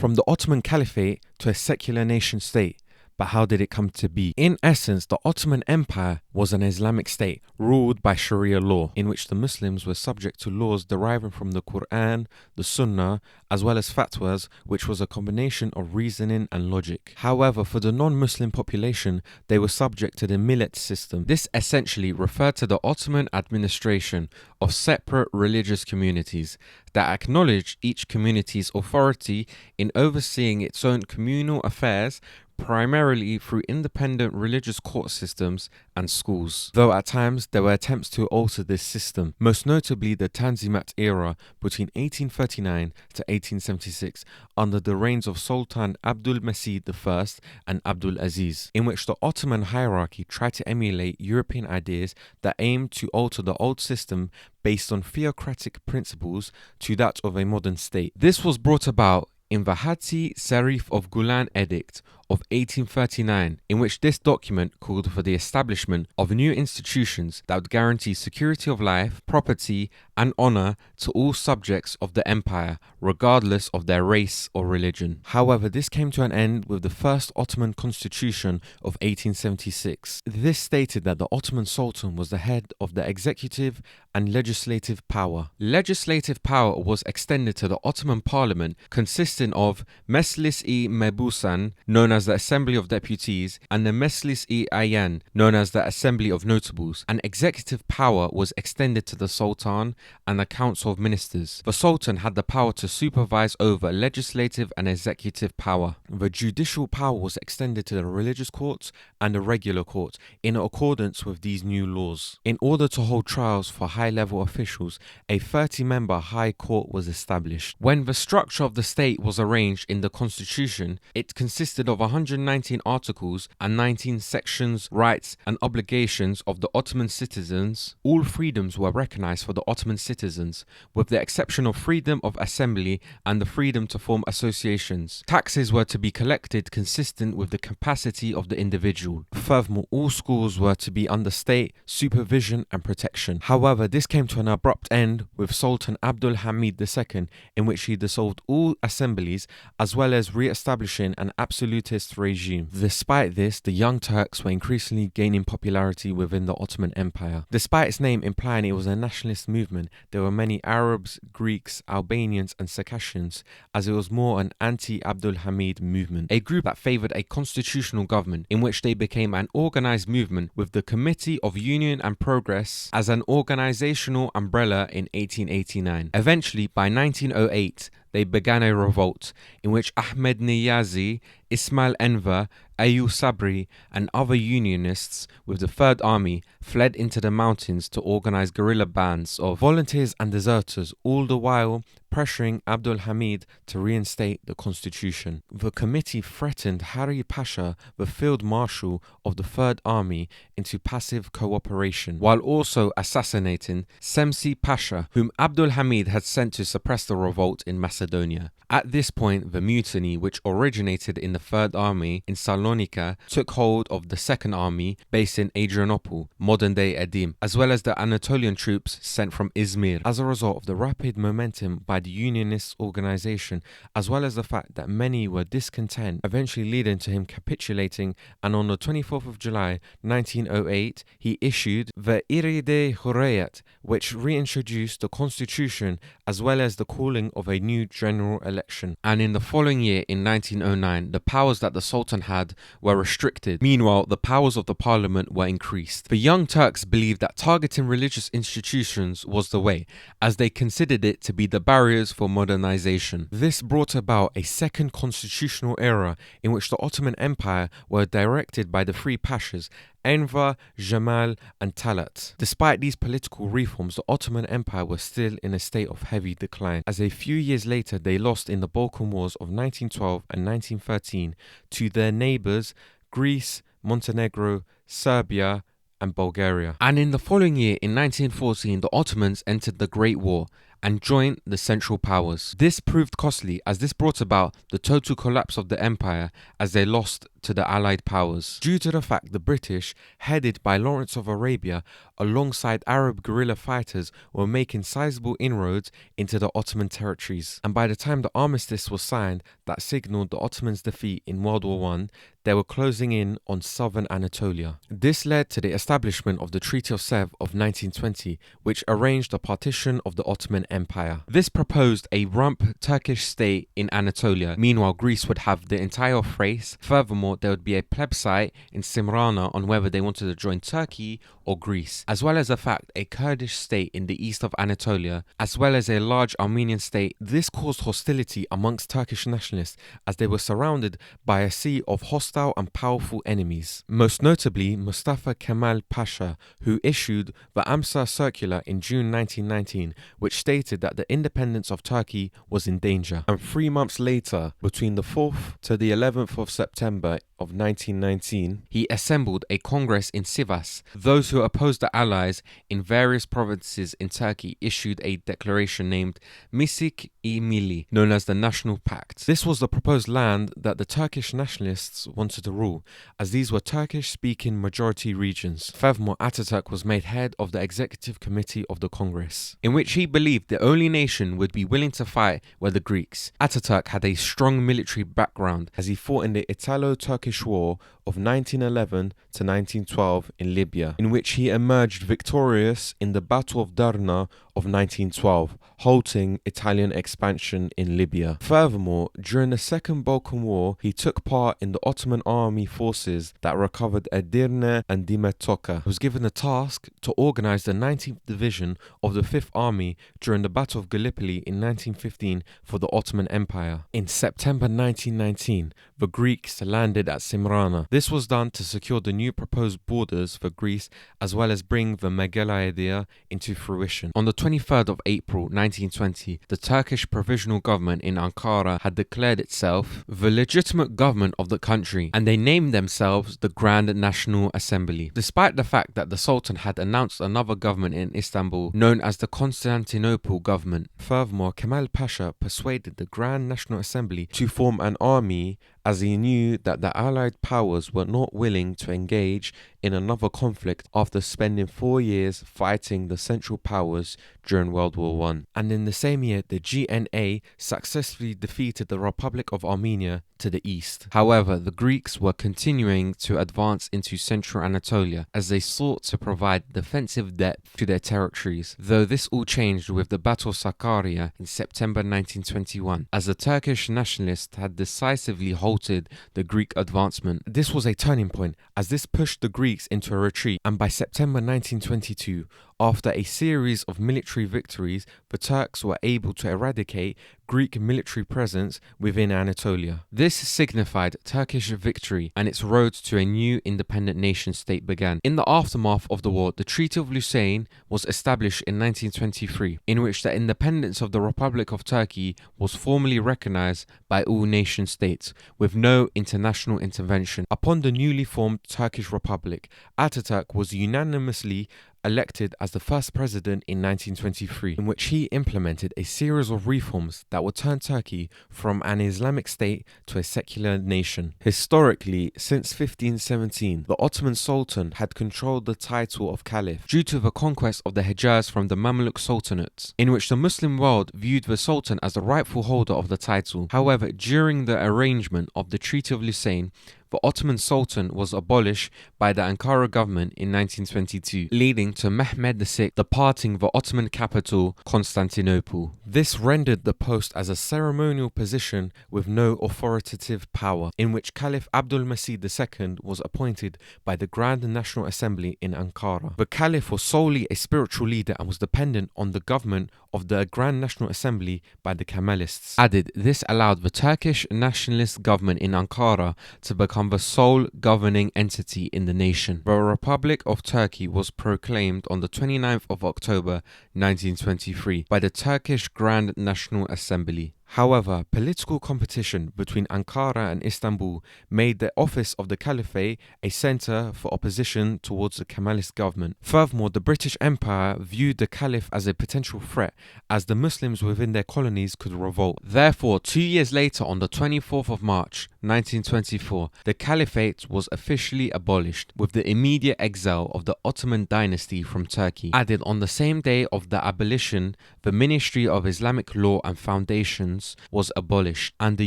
from the Ottoman caliphate to a secular nation state. But how did it come to be? In essence, the Ottoman Empire was an Islamic state ruled by Sharia law, in which the Muslims were subject to laws deriving from the Quran, the Sunnah, as well as fatwas, which was a combination of reasoning and logic. However, for the non-Muslim population, they were subject to the millet system. This essentially referred to the Ottoman administration of separate religious communities that acknowledged each community's authority in overseeing its own communal affairs, primarily through independent religious court systems and schools, though at times there were attempts to alter this system, most notably the Tanzimat era between 1839 to 1876 under the reigns of Sultan Abdul Masih I and Abdul Aziz, in which the Ottoman hierarchy tried to emulate European ideas that aimed to alter the old system based on theocratic principles to that of a modern state. This was brought about in the Hati Sarif of Gulan Edict of 1839, in which this document called for the establishment of new institutions that would guarantee security of life, property, and honor to all subjects of the empire, regardless of their race or religion. However, this came to an end with the first Ottoman constitution of 1876. This stated that the Ottoman Sultan was the head of the executive and legislative power. Legislative power was extended to the Ottoman parliament, consisting of Meclis-i Mebusan, known as the Assembly of Deputies, and the Meclis-i Ayan, known as the Assembly of Notables. And executive power was extended to the Sultan and the Council of Ministers. The Sultan had the power to supervise over legislative and executive power. The judicial power was extended to the religious courts and the regular courts in accordance with these new laws. In order to hold trials for high-level officials, a 30-member high court was established. When the structure of the state was arranged in the constitution, it consisted of 119 articles and 19 sections, rights and obligations of the Ottoman citizens. All freedoms were recognized for the Ottoman citizens, with the exception of freedom of assembly and the freedom to form associations. Taxes were to be collected consistent with the capacity of the individual. Furthermore, all schools were to be under state supervision and protection. However, this came to an abrupt end with Sultan Abdul Hamid II, in which he dissolved all assemblies as well as re-establishing an absolutist regime. Despite this, the Young Turks were increasingly gaining popularity within the Ottoman Empire. Despite its name implying it was a nationalist movement, there were many Arabs, Greeks, Albanians and Circassians, as it was more an anti-Abdul Hamid movement, a group that favoured a constitutional government, in which they became an organised movement with the Committee of Union and Progress as an organisational umbrella in 1889. Eventually, by 1908, they began a revolt in which Ahmed Niyazi, Ismail Enver, Ayyub Sabri and other unionists with the Third Army fled into the mountains to organize guerrilla bands of volunteers and deserters, all the while pressuring Abdul Hamid to reinstate the constitution. The committee threatened Hari Pasha, the field marshal of the Third Army, into passive cooperation, while also assassinating Semsi Pasha, whom Abdul Hamid had sent to suppress the revolt in Macedonia. At this point, the mutiny, which originated in the Third Army in Salonika, took hold of the Second Army based in Adrianople, modern-day Edim, as well as the Anatolian troops sent from Izmir. As a result of the rapid momentum by the Unionist organization, as well as the fact that many were discontent, eventually leading to him capitulating, and on the 24th of July 1908, he issued the Iride Hurriyat, which reintroduced the constitution as well as the calling of a new general election. And in the following year, in 1909, the powers that the Sultan had were restricted. Meanwhile, the powers of the parliament were increased. The Young Turks believed that targeting religious institutions was the way, as they considered it to be the barriers for modernization. This brought about a second constitutional era in which the Ottoman Empire were directed by the three pashas, Enver, Jamal and Talat. Despite these political reforms, the Ottoman Empire was still in a state of heavy decline, as a few years later they lost in the Balkan Wars of 1912 and 1913 to their neighbours Greece, Montenegro, Serbia and Bulgaria. And in the following year, in 1914, the Ottomans entered the Great War and joined the Central Powers. This proved costly, as this brought about the total collapse of the empire, as they lost to the Allied powers, due to the fact the British, headed by Lawrence of Arabia, alongside Arab guerrilla fighters, were making sizable inroads into the Ottoman territories. And by the time the armistice was signed that signalled the Ottomans' defeat in World War I, they were closing in on southern Anatolia. This led to the establishment of the Treaty of Sèvres of 1920, which arranged the partition of the Ottoman Empire. This proposed a rump Turkish state in Anatolia. Meanwhile, Greece would have the entire Thrace. Furthermore, there would be a plebiscite in Smyrna on whether they wanted to join Turkey or Greece, as well as the fact a Kurdish state in the east of Anatolia, as well as a large Armenian state. This caused hostility amongst Turkish nationalists as they were surrounded by a sea of hostile and powerful enemies, most notably Mustafa Kemal Pasha, who issued the Amsar Circular in June 1919, which stated that the independence of Turkey was in danger. And 3 months later, between the 4th to the 11th of September of 1919, he assembled a congress in Sivas. Those who opposed the Allies in various provinces in Turkey issued a declaration named Misik-i Milli, known as the National Pact. This was the proposed land that the Turkish nationalists wanted to rule, as these were Turkish-speaking majority regions. Furthermore, Ataturk was made head of the executive committee of the Congress, in which he believed the only nation would be willing to fight were the Greeks. Ataturk had a strong military background as he fought in the Italo-Turkish War of 1911 to 1912 in Libya, in which he emerged victorious in the Battle of Derna of 1912, halting Italian expansion in Libya. Furthermore, during the Second Balkan War, he took part in the Ottoman army forces that recovered Edirne and Dimetoka. He was given the task to organize the 19th Division of the 5th Army during the Battle of Gallipoli in 1915 for the Ottoman Empire. In September 1919, the Greeks landed at Smyrna. This was done to secure the new proposed borders for Greece, as well as bring the Megala idea into fruition. On the 23rd of April 1920, the Turkish Provisional Government in Ankara had declared itself the legitimate government of the country, and they named themselves the Grand National Assembly, despite the fact that the Sultan had announced another government in Istanbul known as the Constantinople government. Furthermore, Kemal Pasha persuaded the Grand National Assembly to form an army, as he knew that the Allied powers were not willing to engage in another conflict after spending 4 years fighting the Central Powers during World War I. And in the same year, the GNA successfully defeated the Republic of Armenia to the east. However, the Greeks were continuing to advance into central Anatolia as they sought to provide defensive depth to their territories, though this all changed with the Battle of Sakarya in September 1921, as the Turkish nationalists had decisively halted the Greek advancement. This was a turning point, as this pushed the Greeks into a retreat, and by September 1922, after a series of military victories, the Turks were able to eradicate Greek military presence within Anatolia. This signified Turkish victory, and its road to a new independent nation state began. In the aftermath of the war, the Treaty of Lausanne was established in 1923, in which the independence of the Republic of Turkey was formally recognized by all nation states, with no international intervention. Upon the newly formed Turkish Republic, Ataturk was unanimously elected as the first president in 1923, in which he implemented a series of reforms that would turn Turkey from an Islamic state to a secular nation. Historically, since 1517, the Ottoman Sultan had controlled the title of Caliph due to the conquest of the Hejaz from the Mamluk Sultanates, in which the Muslim world viewed the Sultan as the rightful holder of the title. However, during the arrangement of the Treaty of Lausanne, the Ottoman Sultan was abolished by the Ankara government in 1922, leading to Mehmed VI departing the Ottoman capital, Constantinople. This rendered the post as a ceremonial position with no authoritative power, in which Caliph Abdulmajid II was appointed by the Grand National Assembly in Ankara. The Caliph was solely a spiritual leader and was dependent on the government of the Grand National Assembly by the Kemalists. This allowed the Turkish nationalist government in Ankara to become the sole governing entity in the nation. The Republic of Turkey was proclaimed on the 29th of October 1923 by the Turkish Grand National Assembly. However, political competition between Ankara and Istanbul made the office of the caliphate a centre for opposition towards the Kemalist government. Furthermore, the British Empire viewed the caliph as a potential threat, as the Muslims within their colonies could revolt. Therefore, 2 years later, on the 24th of March 1924, the caliphate was officially abolished, with the immediate exile of the Ottoman dynasty from Turkey. Added on the same day of the abolition, the Ministry of Islamic Law and Foundations was abolished, and the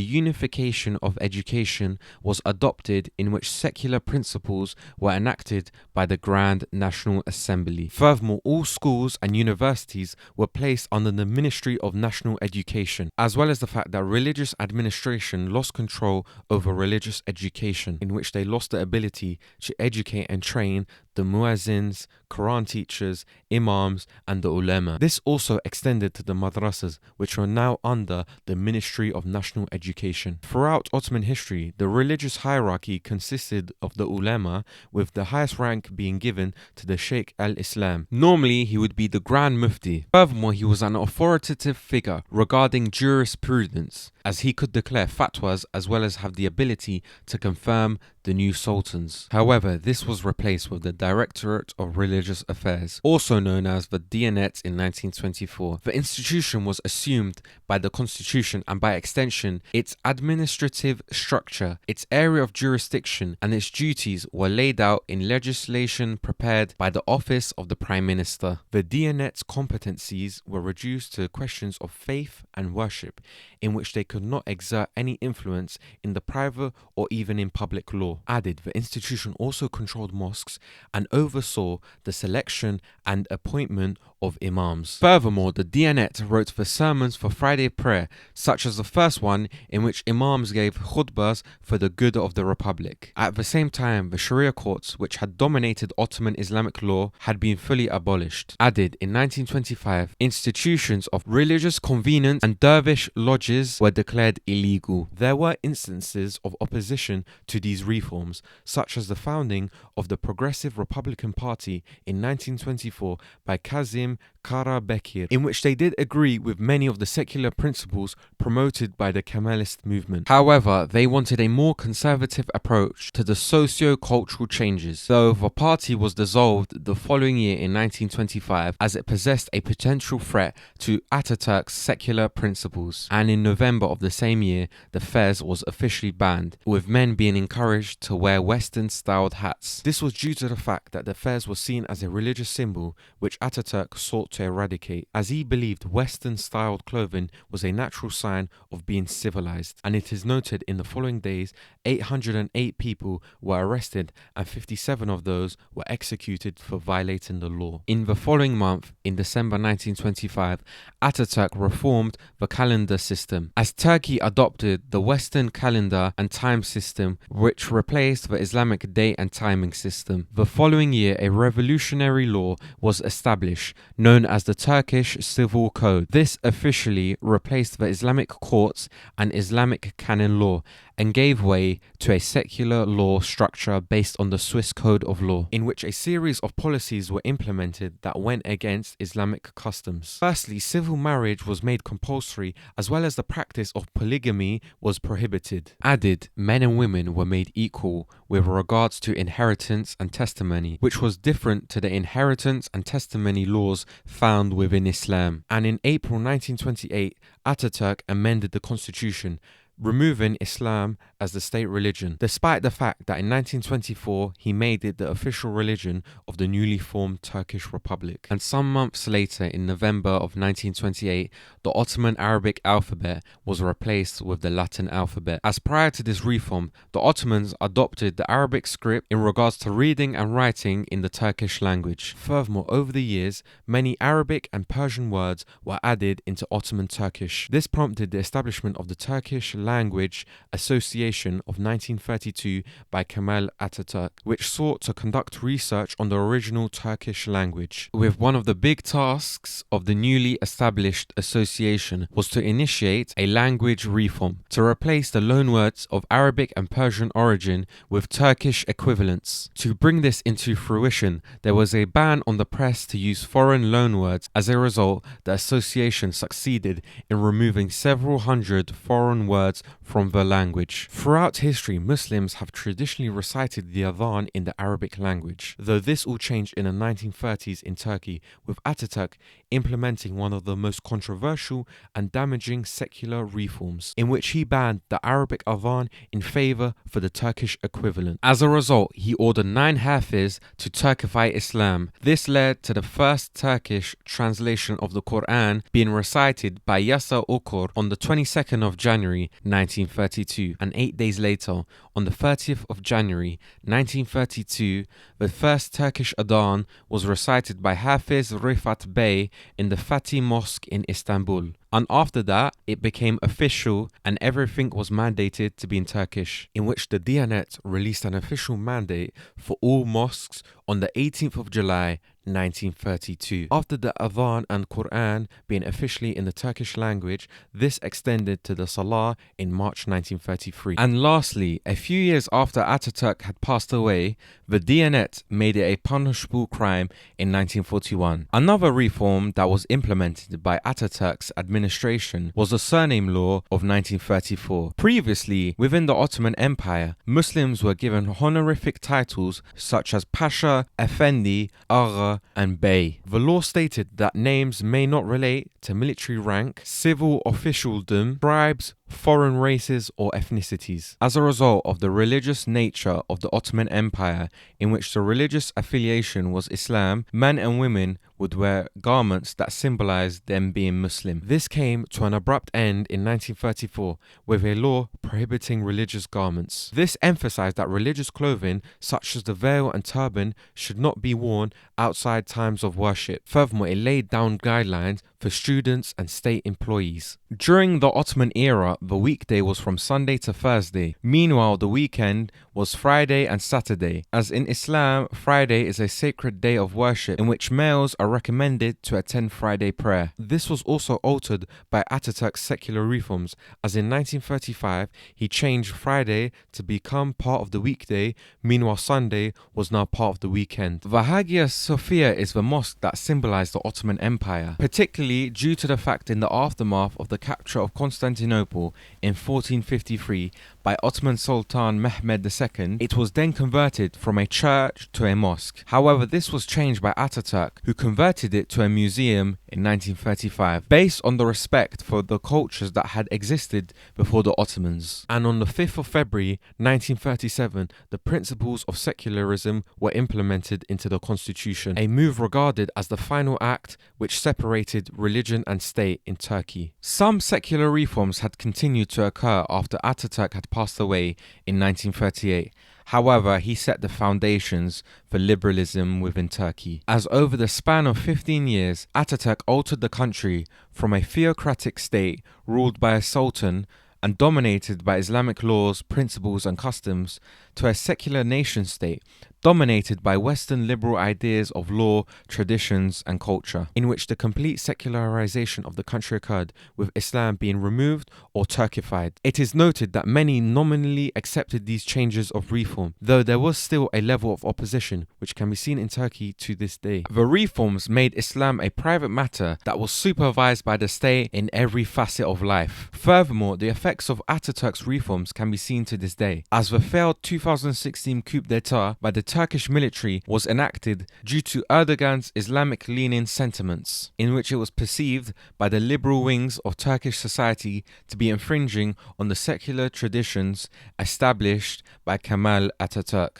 unification of education was adopted, in which secular principles were enacted by the Grand National Assembly. Furthermore, all schools and universities were placed under the Ministry of National Education, as well as the fact that religious administration lost control over religious education, in which they lost the ability to educate and train the muezzins, Quran teachers, imams, and the ulama. This also extended to the madrasas, which were now under the Ministry of National Education. Throughout Ottoman history, the religious hierarchy consisted of the ulama, with the highest rank being given to the Sheikh al-Islam. Normally, he would be the Grand Mufti. Furthermore, he was an authoritative figure regarding jurisprudence, as he could declare fatwas as well as have the ability to confirm the new sultans. However, this was replaced with the Directorate of Religious Affairs, also known as the Diyanet, in 1924. The institution was assumed by the constitution and by extension its administrative structure, its area of jurisdiction, and its duties were laid out in legislation prepared by the office of the Prime Minister. The Diyanet's competencies were reduced to questions of faith and worship, in which they could not exert any influence in the private or even in public law. Added, the institution also controlled mosques and oversaw the selection and appointment of imams. Furthermore, the Diyanet wrote the sermons for Friday prayer, such as the first one in which imams gave khutbahs for the good of the republic. At the same time, the Sharia courts, which had dominated Ottoman Islamic law, had been fully abolished. Added, in 1925, institutions of religious convenience and dervish lodges were declared illegal. There were instances of opposition to these reforms, such as the founding of the Progressive Republican Party in 1924 by Kazim Karabekir, in which they did agree with many of the secular principles promoted by the Kemalist movement. However, they wanted a more conservative approach to the socio-cultural changes, though the party was dissolved the following year in 1925 as it possessed a potential threat to Ataturk's secular principles, and in November of the same year the fez was officially banned, with men being encouraged to wear Western-styled hats. This was due to the fact that the fez was seen as a religious symbol which Ataturk sought to eradicate, as he believed Western-styled clothing was a natural sign of being civilized. And it is noted in the following days, 808 people were arrested and 57 of those were executed for violating the law. In the following month, in December 1925, Ataturk reformed the calendar system, as Turkey adopted the Western calendar and time system, which replaced the Islamic date and timing system. The following year, a revolutionary law was established, known as the Turkish Civil Code. This officially replaced the Islamic courts and Islamic canon law, and gave way to a secular law structure based on the Swiss Code of Law, in which a series of policies were implemented that went against Islamic customs. Firstly, civil marriage was made compulsory, as well as the practice of polygamy was prohibited. Added, men and women were made equal with regards to inheritance and testimony, which was different to the inheritance and testimony laws found within Islam. And in April 1928, Ataturk amended the constitution, removing Islam as the state religion, despite the fact that in 1924 he made it the official religion of the newly formed Turkish Republic. And some months later, in November of 1928, the Ottoman Arabic alphabet was replaced with the Latin alphabet. As prior to this reform, the Ottomans adopted the Arabic script in regards to reading and writing in the Turkish language. Furthermore, over the years, many Arabic and Persian words were added into Ottoman Turkish. This prompted the establishment of the Turkish Language Association of 1932 by Kemal Ataturk, which sought to conduct research on the original Turkish language. With one of the big tasks of the newly established association was to initiate a language reform, to replace the loanwords of Arabic and Persian origin with Turkish equivalents. To bring this into fruition, there was a ban on the press to use foreign loanwords. As a result, the association succeeded in removing several hundred foreign words from the language. Throughout history, Muslims have traditionally recited the Adhan in the Arabic language, though this all changed in the 1930s in Turkey, with Ataturk implementing one of the most controversial and damaging secular reforms, in which he banned the Arabic Adhan in favor for the Turkish equivalent. As a result, he ordered 9 Hafiz to Turkify Islam. This led to the first Turkish translation of the Quran being recited by Yasa Okur on the 22nd of January 1932, and 8 days later, on the 30th of January 1932, the first Turkish Adhan was recited by Hafiz Rifat Bey in the Fatih Mosque in Istanbul. And after that, it became official and everything was mandated to be in Turkish, in which the Diyanet released an official mandate for all mosques on the 18th of July 1932. After the Adhan and Quran being officially in the Turkish language, this extended to the Salah in March 1933. And lastly, a few years after Ataturk had passed away, the Diyanet made it a punishable crime in 1941. Another reform that was implemented by Ataturk's administration was the surname law of 1934. Previously, within the Ottoman Empire, Muslims were given honorific titles such as Pasha, Effendi, Agha, and Bey. The law stated that names may not relate to military rank, civil officialdom, tribes, foreign races or ethnicities. As a result of the religious nature of the Ottoman Empire, in which the religious affiliation was Islam, men and women would wear garments that symbolized them being Muslim. This came to an abrupt end in 1934 with a law prohibiting religious garments. This emphasized that religious clothing, such as the veil and turban, should not be worn outside times of worship. Furthermore, it laid down guidelines for students and state employees. During the Ottoman era, the weekday was from Sunday to Thursday. Meanwhile, the weekend was Friday and Saturday. As in Islam, Friday is a sacred day of worship in which males are recommended to attend Friday prayer. This was also altered by Ataturk's secular reforms, as in 1935 he changed Friday to become part of the weekday, meanwhile Sunday was now part of the weekend. The Hagia Sophia is the mosque that symbolized the Ottoman Empire, particularly due to the fact in the aftermath of the capture of Constantinople in 1453 by Ottoman Sultan Mehmed II, it was then converted from a church to a mosque. However, this was changed by Ataturk, who converted it to a museum in 1935, based on the respect for the cultures that had existed before the Ottomans. And on the 5th of February 1937, the principles of secularism were implemented into the constitution, a move regarded as the final act which separated religion and state in Turkey. Some secular reforms had continued to occur after Ataturk had passed away in 1938. However, he set the foundations for liberalism within Turkey, as over the span of 15 years, Ataturk altered the country from a theocratic state ruled by a sultan and dominated by Islamic laws, principles and customs to a secular nation state dominated by Western liberal ideas of law, traditions and culture, in which the complete secularization of the country occurred, with Islam being removed or Turkified. It is noted that many nominally accepted these changes of reform, though there was still a level of opposition, which can be seen in Turkey to this day. The reforms made Islam a private matter that was supervised by the state in every facet of life. Furthermore, the effects of Ataturk's reforms can be seen to this day, as the failed 2016 coup d'etat by the Turkish military was enacted due to Erdogan's Islamic-leaning sentiments, in which it was perceived by the liberal wings of Turkish society to be infringing on the secular traditions established by Kemal Ataturk.